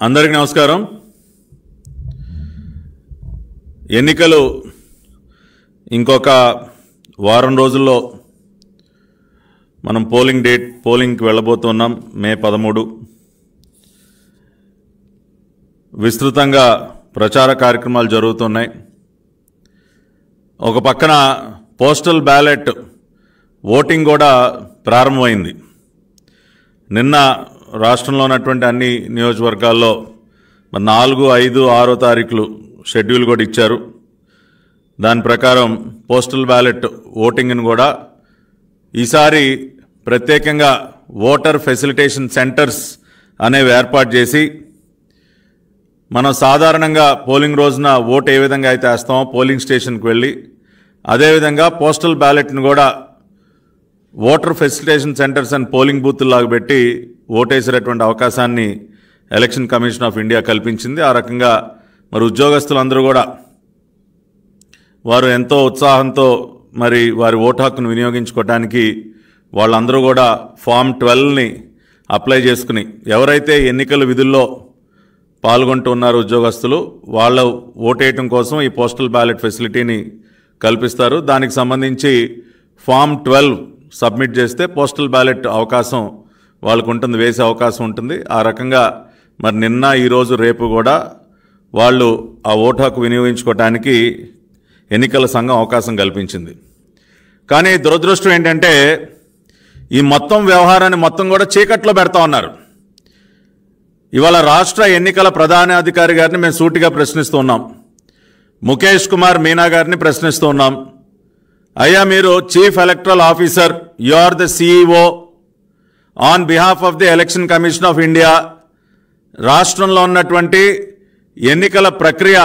అందరికీ నమస్కారం. ఎన్నికలు ఇంకొక వారం రోజుల్లో మనం పోలింగ్కి వెళ్ళబోతున్నాం. మే 13 విస్తృతంగా ప్రచార కార్యక్రమాలు జరుగుతున్నాయి. ఒక పక్కన పోస్టల్ బ్యాలెట్ ఓటింగ్ కూడా ప్రారంభమైంది. నిన్న రాష్ట్రంలో ఉన్నటువంటి అన్ని నియోజకవర్గాల్లో 4, 5, 6 తారీఖులు షెడ్యూల్ కూడా ఇచ్చారు. దాని ప్రకారం పోస్టల్ బ్యాలెట్ ఓటింగ్ను కూడా ఈసారి ప్రత్యేకంగా ఓటర్ ఫెసిలిటేషన్ సెంటర్స్ అనేవి ఏర్పాటు చేసి మనం సాధారణంగా పోలింగ్ రోజున ఓటు ఏ విధంగా అయితే వేస్తామో పోలింగ్ స్టేషన్కి వెళ్ళి అదేవిధంగా పోస్టల్ బ్యాలెట్ను కూడా voter facilitation centres and polling బూత్లాగా పెట్టి ఓటేసేటటువంటి అవకాశాన్ని ఎలక్షన్ కమిషన్ ఆఫ్ ఇండియా కల్పించింది. ఆ రకంగా మరి ఉద్యోగస్తులందరూ కూడా వారు ఎంతో ఉత్సాహంతో మరి వారి ఓటు హక్కును వినియోగించుకోవడానికి వాళ్ళందరూ కూడా ఫామ్ 12ని అప్లై చేసుకుని ఎవరైతే ఎన్నికల విధుల్లో పాల్గొంటూ ఉన్నారో ఉద్యోగస్తులు వాళ్ళ ఓటేయటం కోసం ఈ పోస్టల్ బ్యాలెట్ ఫెసిలిటీని కల్పిస్తారు. దానికి సంబంధించి ఫామ్ 12 సబ్మిట్ చేస్తే పోస్టల్ బ్యాలెట్ అవకాశం వాళ్ళకు ఉంటుంది, వేసే అవకాశం ఉంటుంది. ఆ రకంగా మరి నిన్న, ఈరోజు, రేపు కూడా వాళ్ళు ఆ ఓటు హక్కు వినియోగించుకోవడానికి ఎన్నికల సంఘం అవకాశం కల్పించింది. కానీ దురదృష్టం ఏంటంటే ఈ మొత్తం వ్యవహారాన్ని మొత్తం కూడా చీకట్లో పెడతా ఉన్నారు. ఇవాళ రాష్ట్ర ఎన్నికల ప్రధానాధికారి గారిని మేము సూటిగా ప్రశ్నిస్తూ ఉన్నాం. ముఖేష్ కుమార్ మీనా గారిని ప్రశ్నిస్తూ ఉన్నాం. అయ్యా, మీరు chief electoral officer, you are the CEO on behalf of the Election Commission of India. రాష్ట్రంలో ఉన్నటువంటి ఎన్నికల ప్రక్రియ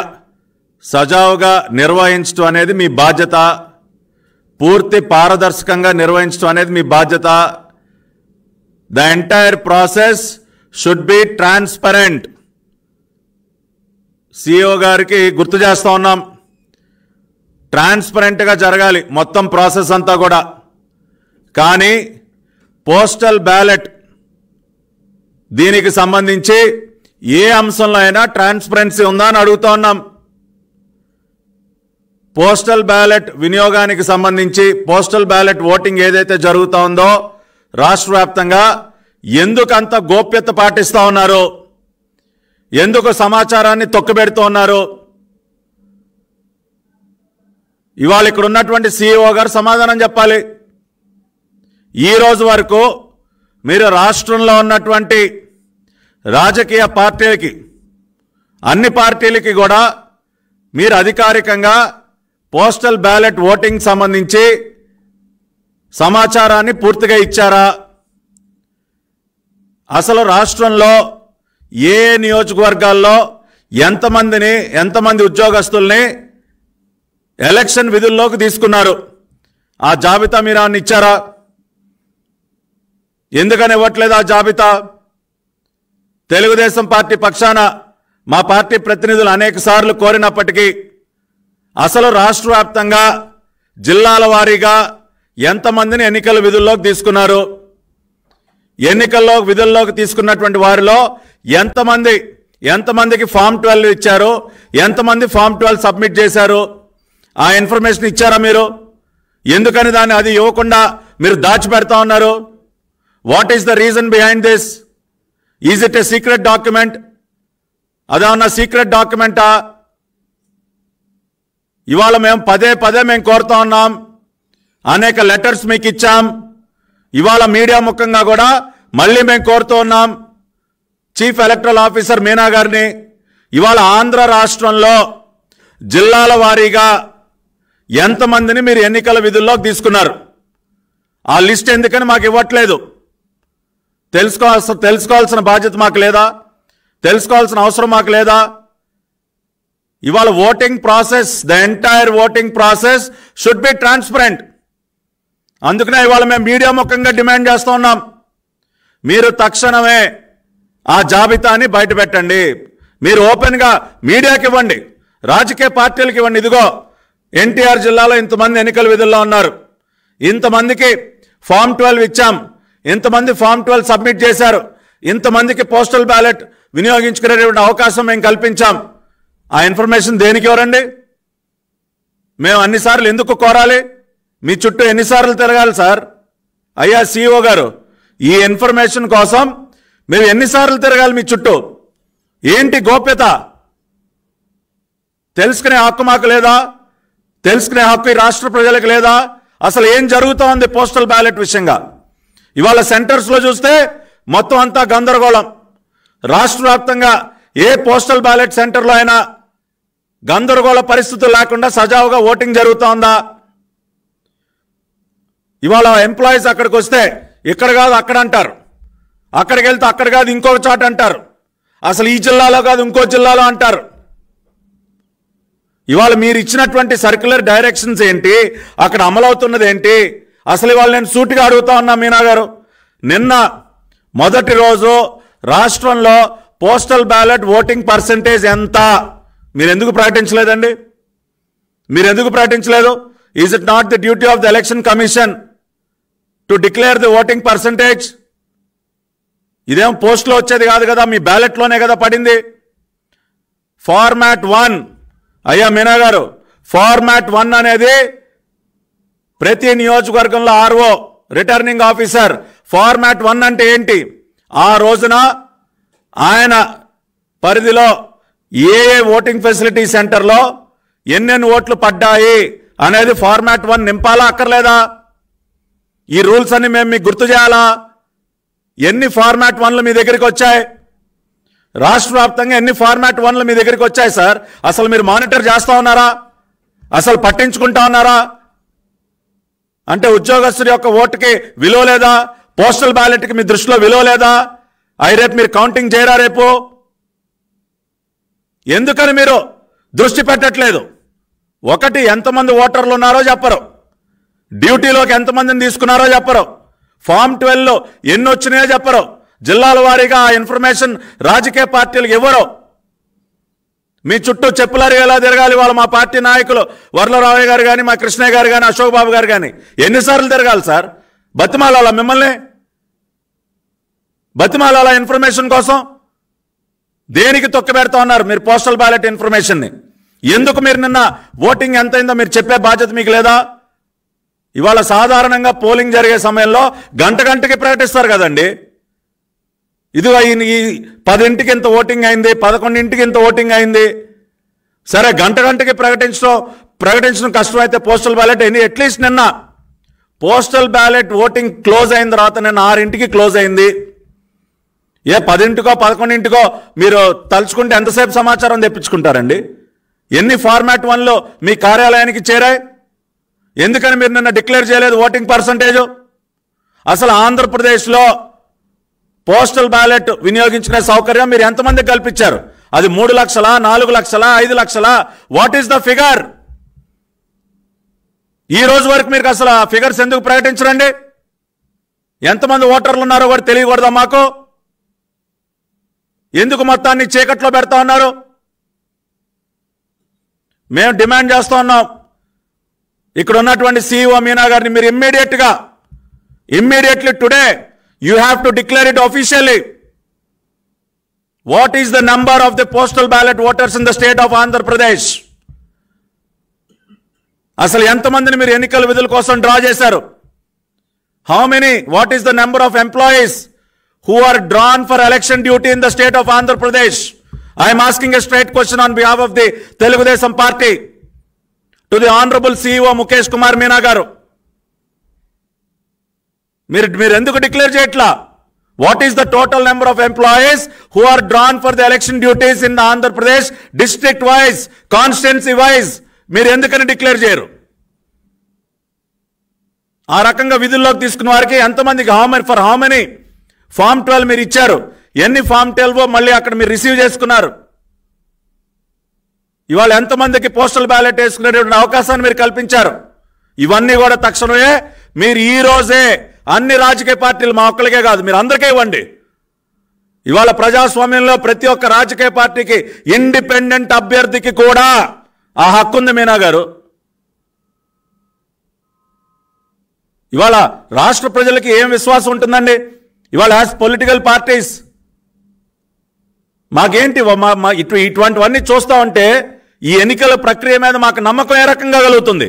సజావుగా నిర్వహించడం అనేది మీ బాధ్యత, పూర్తి పారదర్శకంగా నిర్వహించడం అనేది మీ బాధ్యత. The entire process should be transparent. CEO గారికి గుర్తు చేస్తూ ఉన్నాం, ట్రాన్స్పరెంట్గా జరగాలి మొత్తం ప్రాసెస్ అంతా కూడా. కానీ పోస్టల్ బ్యాలెట్ దీనికి సంబంధించి ఏ అంశంలో అయినా ట్రాన్స్పరెన్సీ ఉందా అని అడుగుతూ ఉన్నాం. పోస్టల్ బ్యాలెట్ వినియోగానికి సంబంధించి పోస్టల్ బ్యాలెట్ ఓటింగ్ ఏదైతే జరుగుతూ ఉందో రాష్ట్ర వ్యాప్తంగా ఎందుకు అంత గోప్యత పాటిస్తూ ఉన్నారు, ఎందుకు సమాచారాన్ని తొక్కబెడుతూ ఉన్నారు? ఇవాళ ఇక్కడ ఉన్నటువంటి సిఇఓ గారు సమాధానం చెప్పాలి. ఈ రోజు వరకు మీరు రాష్ట్రంలో ఉన్నటువంటి రాజకీయ పార్టీలకి, అన్ని పార్టీలకి కూడా మీరు అధికారికంగా పోస్టల్ బ్యాలెట్ ఓటింగ్ సంబంధించి సమాచారాన్ని పూర్తిగా ఇచ్చారా? అసలు రాష్ట్రంలో ఏ నియోజకవర్గాల్లో ఎంతమంది ఉద్యోగస్తుల్ని ఎలక్షన్ విధుల్లోకి తీసుకున్నారు? ఆ జాబితా మీరు ఏమన్నా ఇచ్చారా? ఎందుకని ఇవ్వట్లేదు ఆ జాబితా? తెలుగుదేశం పార్టీ పక్షాన మా పార్టీ ప్రతినిధులు అనేక సార్లు కోరినప్పటికీ అసలు రాష్ట్ర వ్యాప్తంగా జిల్లాల వారీగా ఎంతమందిని ఎన్నికల విధుల్లోకి తీసుకున్నారు, ఎన్నికల్లో విధుల్లోకి తీసుకున్నటువంటి వారిలో ఎంతమందికి ఫామ్ 12 ఇచ్చారు, ఎంతమంది ఫామ్ 12 సబ్మిట్ చేశారు, ఆ ఇన్ఫర్మేషన్ ఇచ్చారా మీరు? ఎందుకని దాన్ని అది ఇవ్వకుండా మీరు దాచిపెడతా ఉన్నారు? What is the reason behind this? Is it a secret document? అదేమన్నా సీక్రెట్ డాక్యుమెంటా? ఇవాళ మేము పదే మేము కోరుతా ఉన్నాం, అనేక లెటర్స్ మీకు ఇచ్చాం. ఇవాళ మీడియా ముఖంగా కూడా మళ్ళీ మేము కోరుతూ ఉన్నాం చీఫ్ ఎలక్టరల్ ఆఫీసర్ మీనా గారిని. ఇవాళ ఆంధ్ర రాష్ట్రంలో జిల్లాల వారీగా ఎంతమందిని మీరు ఎన్నికల విధుల్లోకి తీసుకున్నారు? ఆ లిస్ట్ ఎందుకని మాకు ఇవ్వట్లేదు? తెలుసుకోవాల్సిన బాధ్యత మాకు లేదా? తెలుసుకోవాల్సిన అవసరం మాకు లేదా? ఇవాళ voting process, the entire voting process should be transparent. అందుకనే ఇవాళ మేము మీడియా ముఖంగా డిమాండ్ చేస్తూ ఉన్నాం, మీరు తక్షణమే ఆ జాబితాని బయట పెట్టండి. మీరు ఓపెన్గా మీడియాకి ఇవ్వండి, రాజకీయ పార్టీలకు ఇవ్వండి. ఇదిగో ఎన్టీఆర్ జిల్లాలో ఇంతమంది ఎన్నికల విధుల్లో ఉన్నారు, ఇంతమందికి ఫామ్ 12 ఇచ్చాం, ఇంతమంది ఫామ్ 12 సబ్మిట్ చేశారు, ఇంతమందికి పోస్టల్ బ్యాలెట్ వినియోగించుకునేటువంటి అవకాశం మేము కల్పించాం. ఆ ఇన్ఫర్మేషన్ దేనికి ఎవరండి? మేము అన్నిసార్లు ఎందుకు కోరాలి? మీ చుట్టూ ఎన్నిసార్లు తిరగాలి సార్? అయ్యా CEO గారు, ఈ ఇన్ఫర్మేషన్ కోసం మేము ఎన్నిసార్లు తిరగాలి మీ చుట్టూ? ఏంటి గోప్యత? తెలుసుకునే హక్కు మాకు లేదా? తెలుసుకునే హక్కు ఈ రాష్ట్ర ప్రజలకు లేదా? అసలు ఏం జరుగుతోంది పోస్టల్ బ్యాలెట్ విషయంగా? ఇవాళ సెంటర్స్లో చూస్తే మొత్తం అంతా గందరగోళం. రాష్ట్ర వ్యాప్తంగా ఏ పోస్టల్ బ్యాలెట్ సెంటర్లో అయినా గందరగోళ పరిస్థితులు లేకుండా సజావుగా ఓటింగ్ జరుగుతోందా? ఇవాళ ఎంప్లాయీస్ అక్కడికి వస్తే ఇక్కడ కాదు అక్కడ అంటారు, అక్కడికి వెళ్తే అక్కడ కాదు ఇంకొక చోట అంటారు, అసలు ఈ జిల్లాలో కాదు ఇంకో జిల్లాలో అంటారు. ఇవాళ మీరు ఇచ్చినటువంటి సర్క్యులర్ డైరెక్షన్స్ ఏంటి? అక్కడ అమలవుతున్నది ఏంటి? అసలు ఇవాళ నేను సూటిగా అడుగుతా ఉన్నా మీనా గారు, నిన్న మొదటి రోజు రాష్ట్రంలో పోస్టల్ బ్యాలెట్ ఓటింగ్ పర్సెంటేజ్ ఎంత? మీరు ఎందుకు ప్రకటించలేదండి? మీరు ఎందుకు ప్రకటించలేదు? Is it not the duty of the Election commission to declare the voting percentage? ఇదేం పోస్ట్లో వచ్చేది కాదు కదా, మీ బ్యాలెట్లోనే కదా పడింది. ఫార్మాట్ 1 అయ్యా మీనా గారు, ఫార్మాట్ 1 అనేది ప్రతి నియోజకవర్గంలో RO రిటర్నింగ్ ఆఫీసర్ ఫార్మాట్ 1 అంటే ఏంటి, ఆ రోజున ఆయన పరిధిలో ఏ ఓటింగ్ ఫెసిలిటీ సెంటర్లో ఎన్నెన్ని ఓట్లు పడ్డాయి అనేది ఫార్మాట్ 1 నింపాలా అక్కర్లేదా? ఈ రూల్స్ అన్ని మేము మీకు గుర్తు చేయాలా? ఎన్ని ఫార్మాట్ 1లు మీ దగ్గరికి వచ్చాయి? రాష్ట్ర వ్యాప్తంగా ఎన్ని ఫార్మాట్ 1లు మీ దగ్గరికి వచ్చాయి సార్? అసలు మీరు మానిటర్ చేస్తా ఉన్నారా? అసలు పట్టించుకుంటా ఉన్నారా? అంటే ఉద్యోగస్తుడి యొక్క ఓటుకి విలువ లేదా? పోస్టల్ బ్యాలెట్కి మీ దృష్టిలో విలువ లేదా? రేపు మీరు కౌంటింగ్ చేయరా? రేపు ఎందుకని మీరు దృష్టి పెట్టట్లేదు? ఒకటి, ఎంతమంది ఓటర్లు ఉన్నారో చెప్పరు, డ్యూటీలోకి ఎంతమందిని తీసుకున్నారో చెప్పరు, ఫామ్ 12లో ఎన్ని వచ్చినాయో చెప్పరు, జిల్లాల వారీగా ఆ ఇన్ఫర్మేషన్ రాజకీయ పార్టీలకు ఇవ్వరు. మీ చుట్టూ చెప్పులారి ఎలా తిరగాలి వాళ్ళు మా పార్టీ నాయకులు వరలరావు గారు కానీ, మా కృష్ణయ్య గారు కానీ, అశోక్ బాబు గారు కానీ ఎన్నిసార్లు తిరగాలి సార్? బతిమాలాలా మిమ్మల్ని? బతిమాలాలా ఇన్ఫర్మేషన్ కోసం? దేనికి తొక్కబెడతా ఉన్నారు మీరు పోస్టల్ బ్యాలెట్ ఇన్ఫర్మేషన్ని? ఎందుకు మీరు నిన్న ఓటింగ్ ఎంతైందో మీరు చెప్పే బాధ్యత మీకు లేదా? ఇవాళ సాధారణంగా పోలింగ్ జరిగే సమయంలో గంటకి ప్రకటిస్తారు కదండి. ఇదిగో ఈ 10ంటికి ఇంత ఓటింగ్ అయింది, 11ంటికి ఇంత ఓటింగ్ అయింది. సరే, గంటకి ప్రకటించడం కష్టమైతే పోస్టల్ బ్యాలెట్ అయింది. అట్లీస్ట్ నిన్న పోస్టల్ బ్యాలెట్ ఓటింగ్ క్లోజ్ అయిన తర్వాత నిన్న 6ంటికి క్లోజ్ అయింది. 10ంటికో 11ంటికో మీరు తలుచుకుంటే ఎంతసేపు సమాచారం తెప్పించుకుంటారండి? ఎన్ని ఫార్మాట్ 1లు మీ కార్యాలయానికి చేరాయి? ఎందుకని మీరు నిన్న డిక్లేర్ చేయలేదు ఓటింగ్ పర్సంటేజ్? అసలు ఆంధ్రప్రదేశ్లో పోస్టల్ బ్యాలెట్ వినియోగించుకునే సౌకర్యం మీరు ఎంతమందికి కల్పించారు? అది 3 లక్షలా, 4 లక్షలా, 5 లక్షలా? What is the figure? ఈ రోజు వరకు మీరు అసలు ఆ ఫిగర్స్ ఎందుకు ప్రకటించరండి? ఎంతమంది ఓటర్లు ఉన్నారో కూడా తెలియకూడదా మాకు? ఎందుకు మొత్తాన్ని చీకట్లో పెడతా ఉన్నారు? మేము డిమాండ్ చేస్తూ ఉన్నాం, ఇక్కడ ఉన్నటువంటి CEO మీనా గారిని మీరు immediately today you have to declare it officially. What is the number of the postal ballot voters in the state of Andhra Pradesh? అసలు ఎంతమందిని మీరు ఎన్నికల విధుల కోసం డ్రా చేశారు? How many? What is the number of employees who are drawn for election duty in the state of Andhra Pradesh? I am asking a straight question on behalf of the Telugu Desam Party to the Honorable CEO Mukesh Kumar Meena garu. మీరు ఎందుకు declare చేయట్లా? What is the total number of employees who are drawn for the election duties in Andhra Pradesh district wise, constituency wise? మీరు ఎందుకని declare చేయరు? ఆ రకంగా విధుల్లోకి తీసుకున్న వారికి ఎంతమందికి ఫర్ హౌ మెనీ ఫామ్ 12 మీరు ఇచ్చారు? ఎన్ని ఫామ్ 12 మళ్ళీ అక్కడ మీరు రిసీవ్ చేసుకున్నారు? ఇవాళ ఎంతమందికి పోస్టల్ బ్యాలెట్ వేసుకునేటువంటి అవకాశాన్ని మీరు కల్పించారు? ఇవన్నీ కూడా తక్షణమే మీరు ఈ రోజే అన్ని రాజకీయ పార్టీలు, మా ఒక్కరికే కాదు మీరు అందరికీ ఇవ్వండి. ఇవాళ ప్రజాస్వామ్యంలో ప్రతి ఒక్క రాజకీయ పార్టీకి, ఇండిపెండెంట్ అభ్యర్థికి కూడా ఆ హక్కు ఉంది మీనా గారు. ఇవాళ రాష్ట్ర ప్రజలకి ఏం విశ్వాసం ఉంటుందండి? ఇవాళ యాజ్ పొలిటికల్ పార్టీస్ మాకేంటి ఇటువంటివన్నీ చూస్తా ఉంటే ఈ ఎన్నికల ప్రక్రియ మీద మాకు నమ్మకం ఏ రకంగా కలుగుతుంది?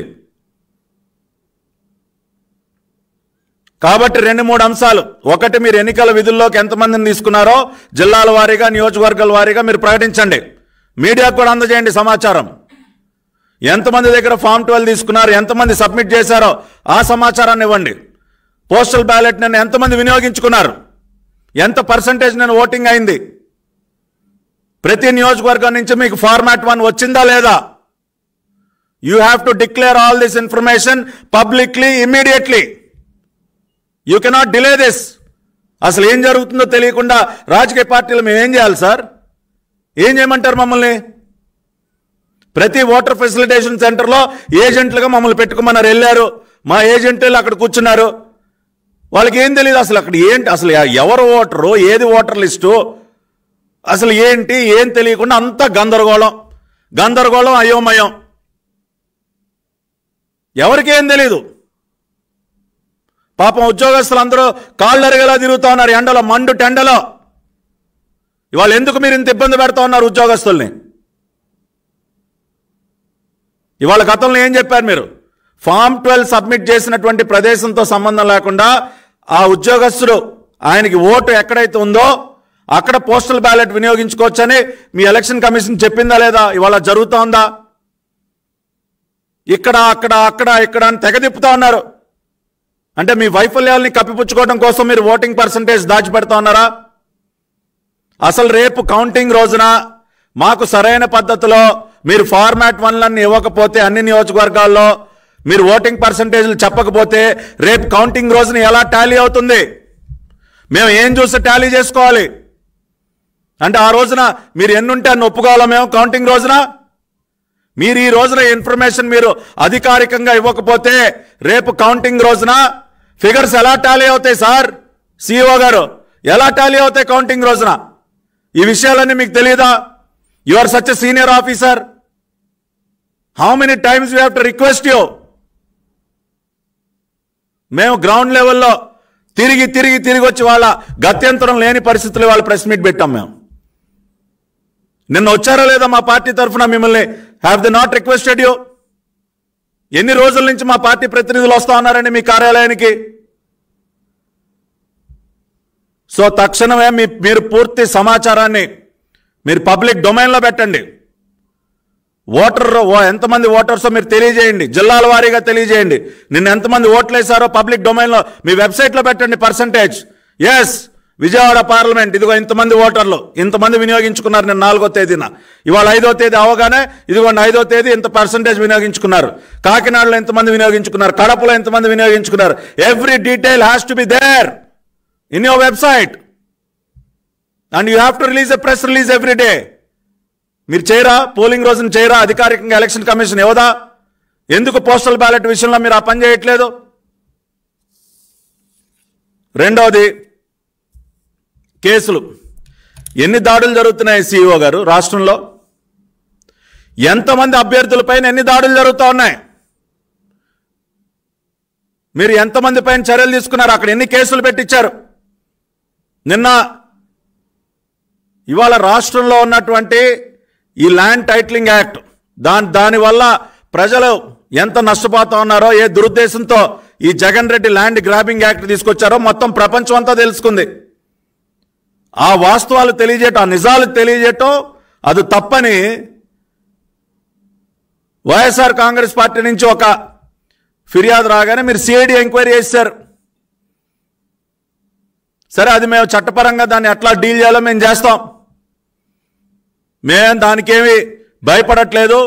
కాబట్టి 2-3 అంశాలు. ఒకటి, మీరు ఎన్నికల విధుల్లోకి ఎంతమందిని తీసుకున్నారో జిల్లాల వారీగా, నియోజకవర్గాల వారీగా మీరు ప్రకటించండి. మీడియాకు కూడా అందజేయండి సమాచారం. ఎంతమంది దగ్గర ఫామ్ 12 తీసుకున్నారు, ఎంతమంది సబ్మిట్ చేశారో ఆ సమాచారాన్ని ఇవ్వండి. పోస్టల్ బ్యాలెట్ నేను ఎంతమంది వినియోగించుకున్నారు, ఎంత పర్సంటేజ్ నేను ఓటింగ్ అయింది, ప్రతి నియోజకవర్గం నుంచి మీకు ఫార్మాట్ 1 వచ్చిందా లేదా? You have to declare all this information publicly immediately. You cannot delay this. అసలు ఏం జరుగుతుందో తెలియకుండా రాజకీయ పార్టీలు మేము ఏం చేయాలి సార్? ఏం చేయమంటారు మమ్మల్ని? ప్రతి ఓటర్ ఫెసిలిటేషన్ సెంటర్లో ఏజెంట్లుగా మమ్మల్ని పెట్టుకోమన్నారు. వెళ్ళారు, మా ఏజెంట్లు అక్కడ కూర్చున్నారు. వాళ్ళకి ఏం తెలియదు అసలు అక్కడ ఏంటి, అసలు ఎవరు ఓటరు, ఏది ఓటర్ లిస్టు, అసలు ఏంటి ఏం తెలియకుండా అంతా గందరగోళం అయోమయం. ఎవరికేం తెలీదు. పాపం ఉద్యోగస్తులు అందరూ కాళ్ళరిగేలా తిరుగుతూ ఉన్నారు ఎండలో, మండు టెండలో. ఇవాళ ఎందుకు మీరు ఇంత ఇబ్బంది పెడతా ఉన్నారు ఉద్యోగస్తుల్ని? ఇవాళ గతంలో ఏం చెప్పారు మీరు? ఫామ్ 12 సబ్మిట్ చేసినటువంటి ప్రదేశంతో సంబంధం లేకుండా ఆ ఉద్యోగస్తుడు ఆయనకి ఓటు ఎక్కడైతే ఉందో అక్కడ పోస్టల్ బ్యాలెట్ వినియోగించుకోవచ్చని మీ ఎలక్షన్ కమిషన్ చెప్పిందా లేదా? ఇవాళ జరుగుతూ ఉందా? ఇక్కడ అని తెగదిప్పుతా ఉన్నారు. అంటే మీ వైఫల్యాల్ని కప్పిపుచ్చుకోవడం కోసం మీరు ఓటింగ్ పర్సంటేజ్ దాచిపెడతా ఉన్నారా? అసలు రేపు కౌంటింగ్ రోజున మాకు సరైన పద్ధతిలో మీరు ఫార్మాట్ 1 ఇవ్వకపోతే అన్ని నియోజకవర్గాల్లో మీరు ఓటింగ్ పర్సంటేజ్లు చెప్పకపోతే రేపు కౌంటింగ్ రోజున ఎలా టాలీ అవుతుంది? మేము ఏం చూసి టాలీ చేసుకోవాలి? అంటే ఆ రోజున మీరు ఎన్నుంటే అన్ని ఒప్పుకోవాలా మేము? కౌంటింగ్ రోజున మీరు ఈ రోజున ఇన్ఫర్మేషన్ మీరు అధికారికంగా ఇవ్వకపోతే రేపు కౌంటింగ్ రోజున ఫిగర్స్ ఎలా టాలీ అవుతాయి సార్? సిఇఓ గారు, ఎలా టాలీ అవుతాయి కౌంటింగ్ రోజున? ఈ విషయాలన్నీ మీకు తెలియదా? You are such a senior officer. How many times we have to request you? మేము గ్రౌండ్ లెవెల్లో తిరిగి వచ్చి వాళ్ళ గత్యంతరం లేని పరిస్థితుల్లో వాళ్ళ ప్రెస్ మీట్ పెట్టాం. మేము నిన్న వచ్చారో లేదా మా పార్టీ తరఫున మిమ్మల్ని? Have the not requested you? ఎన్ని రోజుల నుంచి మా పార్టీ ప్రతినిధులు వస్తా ఉన్నారండి మీ కార్యాలయానికి? సో తక్షణమే మీరు పూర్తి సమాచారాన్ని మీరు పబ్లిక్ డొమైన్లో పెట్టండి. ఎంతమంది ఓటర్సో మీరు తెలియజేయండి, జిల్లాల వారీగా తెలియజేయండి. నిన్న ఎంతమంది ఓట్లు వేశారో పబ్లిక్ డొమైన్లో మీ వెబ్సైట్లో పెట్టండి పర్సంటేజ్. ఎస్, విజయవాడ పార్లమెంట్ ఇదిగో ఇంతమంది ఓటర్లు ఇంతమంది వినియోగించుకున్నారు నిన్న 4వ తేదీన. ఇవాళ 5వ తేదీ అవగానే ఇదిగోండి 5వ తేదీ ఇంత పర్సంటేజ్ వినియోగించుకున్నారు. కాకినాడలో ఎంతమంది వినియోగించుకున్నారు, కడపలో ఎంతమంది వినియోగించుకున్నారు. Every detail has to be there in your website and you have to release a press release every day. మీరు చేయరా? పోలింగ్ రోజున చేయరా? అధికారికంగా ఎలక్షన్ కమిషన్ ఇవ్వదా? ఎందుకు పోస్టల్ బ్యాలెట్ విషయంలో మీరు ఆ పని చేయట్లేదు? రెండవది, కేసులు. ఎన్ని దాడులు జరుగుతున్నాయి సిఇఓ గారు రాష్ట్రంలో? ఎంతమంది అభ్యర్థులపైన ఎన్ని దాడులు జరుగుతూ ఉన్నాయి? మీరు ఎంతమంది పైన చర్యలు తీసుకున్నారు? అక్కడ ఎన్ని కేసులు పెట్టించారు? ఇవాళ రాష్ట్రంలో ఉన్నటువంటి ఈ ల్యాండ్ టైటిలింగ్ యాక్ట్ దానివల్ల ప్రజలు ఎంత నష్టపోతా ఉన్నారో, ఏ దురుద్దేశంతో ఈ Jagan Reddy land grabbing act తీసుకొచ్చారో మొత్తం ప్రపంచం అంతా తెలుసుకుంది. ఆ వాస్తవాలు తెలియజేయటం, ఆ నిజాలు తెలియజేయటం అది తప్పని వైఎస్ఆర్ కాంగ్రెస్ పార్టీ నుంచి ఒక ఫిర్యాదు రాగానే మీరు సిఐడి ఎంక్వైరీ చేశారు. సరే, అది మేము చట్టపరంగా దాన్ని ఎట్లా డీల్ చేయాలో మేము చేస్తాం. మేము దానికేమి భయపడట్లేదు,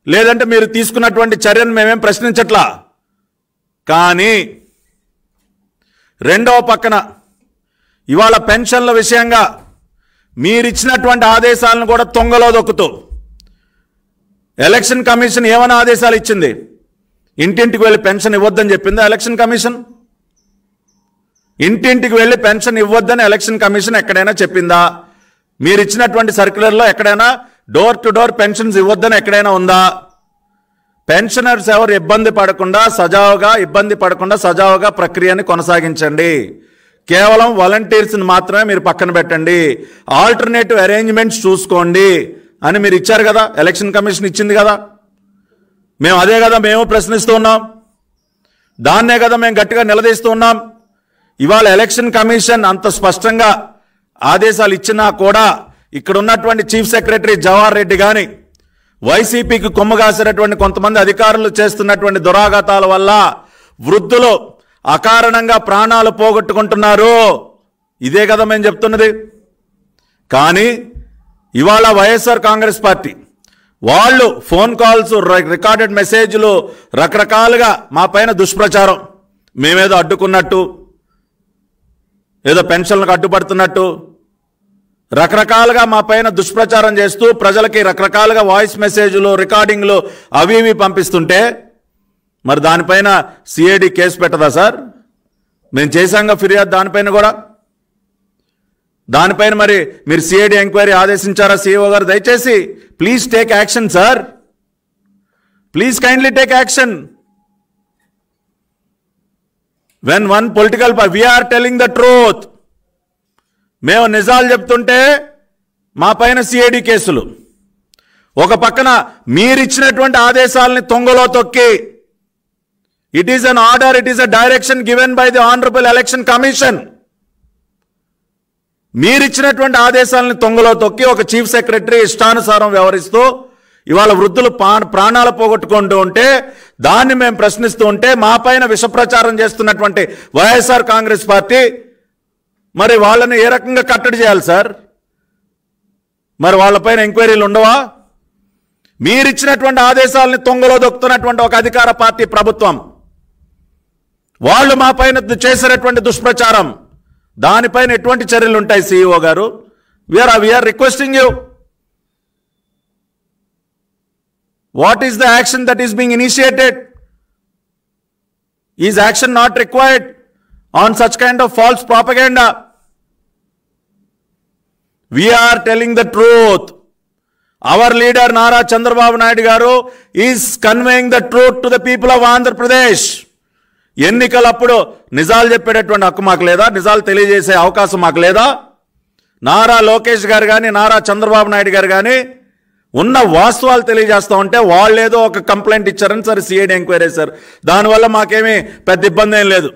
లేదంటే మీరు తీసుకున్నటువంటి చర్యను మేమేం ప్రశ్నించట్లా. కానీ రెండవ పక్కన ఇవాళ పెన్షన్ల విషయంగా మీరిచ్చినటువంటి ఆదేశాలను కూడా తొంగలో దొక్కుతూ ఎలక్షన్ కమిషన్ ఏమైనా ఆదేశాలు ఇచ్చింది? ఇంటింటికి వెళ్ళి పెన్షన్ ఇవ్వద్దని చెప్పిందా ఎలక్షన్ కమిషన్? ఇంటింటికి వెళ్ళి పెన్షన్ ఇవ్వద్దని ఎలక్షన్ కమిషన్ ఎక్కడైనా చెప్పిందా? మీరు ఇచ్చినటువంటి సర్క్యులర్లో ఎక్కడైనా డోర్ టు డోర్ పెన్షన్స్ ఇవ్వద్దని ఎక్కడైనా ఉందా? పెన్షనర్స్ ఎవరు ఇబ్బంది పడకుండా సజావుగా ప్రక్రియని కొనసాగించండి. కేవలం వాలంటీర్స్ని మాత్రమే మీరు పక్కన పెట్టండి, ఆల్టర్నేటివ్ అరేంజ్మెంట్స్ చూసుకోండి అని మీరు ఇచ్చారు కదా, ఎలక్షన్ కమిషన్ ఇచ్చింది కదా. మేము అదే కదా మేము ప్రశ్నిస్తూ ఉన్నాం, దాన్నే కదా మేము గట్టిగా నిలదీస్తూ ఉన్నాం. ఇవాళ ఎలక్షన్ కమిషన్ అంత స్పష్టంగా ఆదేశాలు ఇచ్చినా కూడా ఇక్కడ ఉన్నటువంటి చీఫ్ సెక్రటరీ జవహర్ రెడ్డి కానీ వైసీపీకి కొమ్ముగాసినటువంటి కొంతమంది అధికారులు చేస్తున్నటువంటి దురాఘాతాల వల్ల వృద్ధులు అకారణంగా ప్రాణాలు పోగొట్టుకుంటున్నారు. ఇదే కదా మేము చెప్తున్నది. కానీ ఇవాళ వైఎస్ఆర్ కాంగ్రెస్ పార్టీ వాళ్ళు ఫోన్ కాల్స్, రికార్డెడ్ మెసేజ్లు, రకరకాలుగా మా పైన దుష్ప్రచారం, మేమేదో అడ్డుకున్నట్టు, ఏదో పెన్షన్లకు అడ్డుపడుతున్నట్టు రకరకాలుగా మా పైన దుష్ప్రచారం చేస్తూ ప్రజలకి రకరకాలుగా వాయిస్ మెసేజ్లు, రికార్డింగ్లు అవి ఇవి పంపిస్తుంటే మరి దానిపైన సిఐడి కేసు పెట్టదా సార్? మేము చేశాంగా ఫిర్యాదు దానిపైన కూడా. దానిపైన మరి మీరు సిఐడి ఎంక్వైరీ ఆదేశించారా సిఇఓ గారు? దయచేసి please take action sir, please kindly take action. When one political we're telling the truth, మేము నిజాలు చెప్తుంటే మా పైన సిఐడి కేసులు, ఒక పక్కన మీరిచ్చినటువంటి ఆదేశాలని తొంగలో తొక్కి, it is an order, it is a direction given by the honourable election commission. మీరిచ్చినటువంటి ఆదేశాలను తొంగలో తొక్కి ఒక చీఫ్ సెక్రటరీ ఇష్టానుసారం వ్యవహరిస్తూ ఇవాళ వృద్ధులు ప్రాణాలు పోగొట్టుకుంటూ ఉంటే దాన్ని మేము ప్రశ్నిస్తూ ఉంటే మా పైన విషప్రచారం చేస్తున్నటువంటి వైఎస్ఆర్ కాంగ్రెస్ పార్టీ మరి వాళ్ళని ఏ రకంగా కట్టడి చేయాలి సార్? మరి వాళ్ళపైన ఎంక్వైరీలు ఉండవా? మీరిచ్చినటువంటి ఆదేశాలని తొంగలో దొక్కుతున్నటువంటి ఒక అధికార పార్టీ ప్రభుత్వం, వాళ్ళు మా పైన చేసినటువంటి దుష్ప్రచారం, దానిపైన ఎటువంటి చర్యలు ఉంటాయి సిఇఓ గారు? We're requesting you, what is the action that is being initiated? Is action not required on such kind of false propaganda? We are telling the truth. Our leader Nara Chandrababu Naidu garu is conveying the truth to the people of Andhra Pradesh. ఎన్నికలప్పుడు నిజాలు చెప్పేటటువంటి హక్కు మాకు లేదా? నిజాలు తెలియజేసే అవకాశం మాకు లేదా? నారా లోకేష్ గారు కానీ నారా చంద్రబాబు నాయుడు గారు కానీ ఉన్న వాస్తవాలు తెలియజేస్తూ ఉంటే వాళ్ళు ఏదో ఒక కంప్లైంట్ ఇచ్చారని సరే సిఐడి ఎంక్వైరీ చేశారు, దానివల్ల మాకేమీ పెద్ద ఇబ్బంది ఏం లేదు.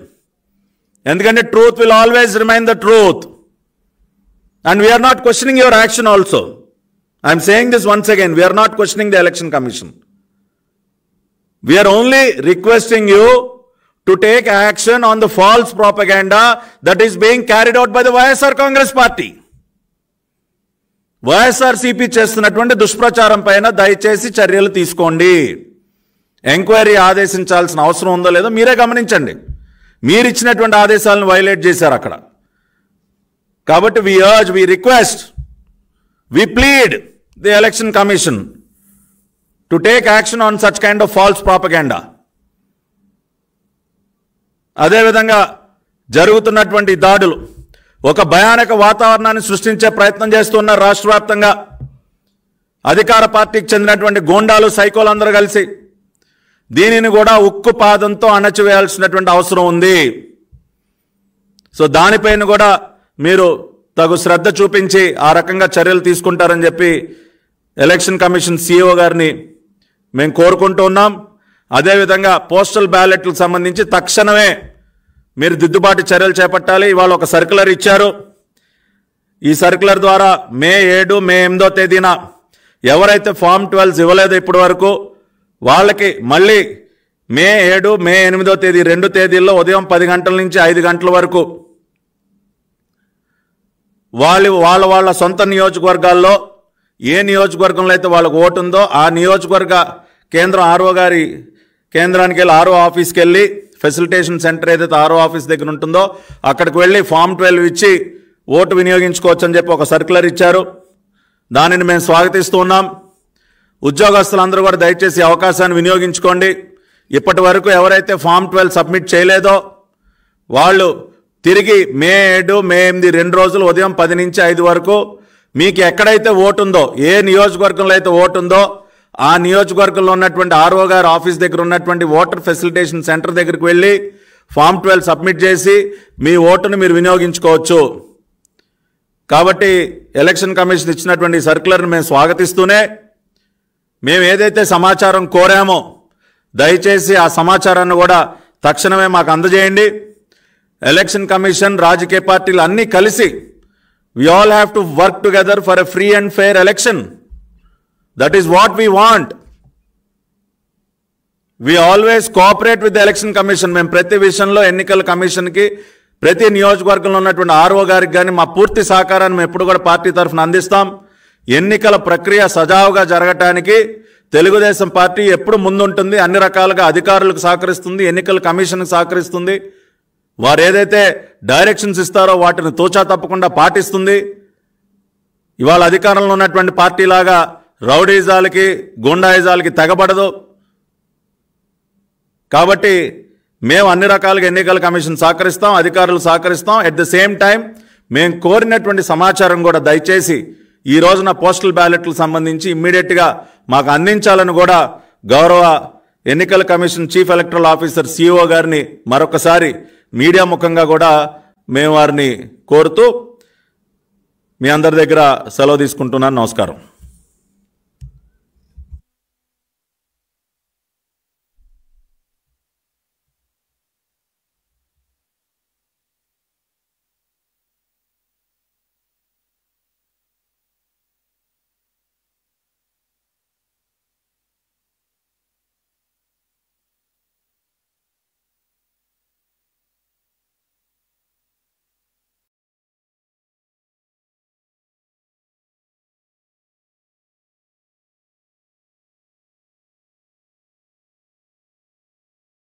ఎందుకంటే truth will always remain the truth and we're not questioning your action also. I'm saying this once again, we're not questioning the election commission. We're only requesting you to take action on the false propaganda that is being carried out by the YSR Congress Party. YSRCP చేస్తున్నటువంటి దుష్ప్రచారం పైన దయచేసి చర్యలు తీసుకోండి. Enquiry ఆదేశించాల్సిన అవసరం ఉందో లేదో మీరే గమనించండి. మీరు ఇచ్చినటువంటి ఆదేశాలను వైలేట్ చేశారు అక్కడ. కాబట్టి we request, we plead the election commission to take action on such kind of false propaganda. అదేవిధంగా జరుగుతున్నటువంటి దాడులు ఒక భయానక వాతావరణాన్ని సృష్టించే ప్రయత్నం చేస్తున్నారు రాష్ట్ర వ్యాప్తంగా. అధికార పార్టీకి చెందినటువంటి గోండాలు, సైకోలు అందరూ కలిసి దీనిని కూడా ఉక్కు పాదంతో అణచివేయాల్సినటువంటి అవసరం ఉంది. సో దానిపైన కూడా మీరు తగు శ్రద్ధ చూపించి ఆ రకంగా చర్యలు తీసుకుంటారని చెప్పి ఎలక్షన్ కమిషన్ సిఇఓ గారిని మేము కోరుకుంటూ ఉన్నాం. అదేవిధంగా పోస్టల్ బ్యాలెట్లకు సంబంధించి తక్షణమే మీరు దిద్దుబాటు చర్యలు చేపట్టాలి. ఇవాళ ఒక సర్క్యులర్ ఇచ్చారు. ఈ సర్క్యులర్ ద్వారా మే 7, మే 8వ తేదీన ఎవరైతే ఫామ్ 12 ఇవ్వలేదో ఇప్పటి వరకు వాళ్ళకి మళ్ళీ మే 7, మే 8వ తేదీ 2 తేదీల్లో ఉదయం 10 గంటల నుంచి 5 గంటల వరకు వాళ్ళ సొంత నియోజకవర్గాల్లో ఏ నియోజకవర్గంలో అయితే వాళ్ళకు ఓటు ఉందో ఆ నియోజకవర్గ కేంద్రం ఆర్ఓ గారి కేంద్రానికి వెళ్ళి ఆర్ఓ ఆఫీస్కి వెళ్ళి ఫెసిలిటేషన్ సెంటర్ ఏదైతే ఆర్ఓ ఆఫీస్ దగ్గర ఉంటుందో అక్కడికి వెళ్ళి ఫామ్ 12 ఇచ్చి ఓటు వినియోగించుకోవచ్చు అని చెప్పి ఒక సర్క్యులర్ ఇచ్చారు. దానిని మేము స్వాగతిస్తూ ఉన్నాం. ఉద్యోగస్తులందరూ కూడా దయచేసి అవకాశాన్ని వినియోగించుకోండి. ఇప్పటి వరకు ఎవరైతే ఫామ్ 12 సబ్మిట్ చేయలేదో వాళ్ళు తిరిగి మే 7, మే 8 2 రోజులు ఉదయం 10 నుంచి 5 వరకు మీకు ఎక్కడైతే ఓటు ఉందో, ఏ నియోజకవర్గంలో అయితే ఓటు ఉందో ఆ నియోజకవర్గంలో ఉన్నటువంటి ఆర్ఓ గారి ఆఫీస్ దగ్గర ఉన్నటువంటి ఓటర్ ఫెసిలిటేషన్ సెంటర్ దగ్గరికి వెళ్ళి ఫామ్ 12 సబ్మిట్ చేసి మీ ఓటును మీరు వినియోగించుకోవచ్చు. కాబట్టి ఎలక్షన్ కమిషన్ ఇచ్చినటువంటి సర్క్యులర్ని మేము స్వాగతిస్తూనే మేము ఏదైతే సమాచారం కోరామో దయచేసి ఆ సమాచారాన్ని కూడా తక్షణమే మాకు అందజేయండి. ఎలక్షన్ కమిషన్, రాజకీయ పార్టీలు అన్నీ కలిసి we all have to work together for a free and fair election. That is what we want. We always cooperate with the election commission. మేము ప్రతి విషయంలో ఎన్నికల కమిషన్కి ప్రతి నియోజకవర్గంలో ఉన్నటువంటి ఆర్ఓ గారికి కానీ మా పూర్తి సహకారాన్ని మేము ఎప్పుడు కూడా పార్టీ తరఫున అందిస్తాం. ఎన్నికల ప్రక్రియ సజావుగా జరగటానికి తెలుగుదేశం పార్టీ ఎప్పుడు ముందుంటుంది. అన్ని రకాలుగా అధికారులకు సహకరిస్తుంది, ఎన్నికల కమిషన్కి సహకరిస్తుంది. వారు ఏదైతే డైరెక్షన్స్ ఇస్తారో వాటిని తూచా తప్పకుండా పాటిస్తుంది. ఇవాళ అధికారంలో ఉన్నటువంటి పార్టీలాగా రౌడీజాలకి, గుండాయిజాలకి తెగబడదు. కాబట్టి మేము అన్ని రకాలుగా ఎన్నికల కమిషన్ సహకరిస్తాం, అధికారులు సహకరిస్తాం. ఎట్ ద సేమ్ టైం మేము కోరినటువంటి సమాచారం కూడా దయచేసి ఈ రోజున పోస్టల్ బ్యాలెట్లకు సంబంధించి ఇమ్మీడియట్గా మాకు అందించాలని కూడా గౌరవ ఎన్నికల commission chief electoral officer CEO గారిని మరొకసారి మీడియా ముఖంగా కూడా మేము వారిని కోరుతూ మీ అందరి దగ్గర సెలవు తీసుకుంటున్నాను. నమస్కారం.